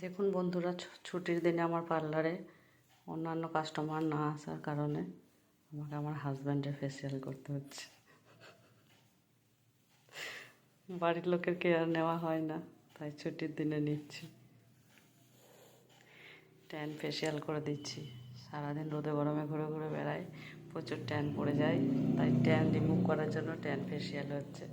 দেখুন বন্ধুরা, ছুটির দিনে আমার পার্লারে অন্যান্য কাস্টমার না আসার কারণে আমাকে আমার হাজব্যান্ডের ফেসিয়াল করতে হচ্ছে। বাড়ির লোকের কেয়ার নেওয়া হয় না, তাই ছুটির দিনে নিচ্ছি। ট্যান ফেসিয়াল করে দিচ্ছি। সারাদিন রোদে গরমে ঘুরে ঘুরে বেড়াই, প্রচুর ট্যান পড়ে যায়, তাই ট্যান রিমুভ করার জন্য ট্যান ফেসিয়াল হচ্ছে।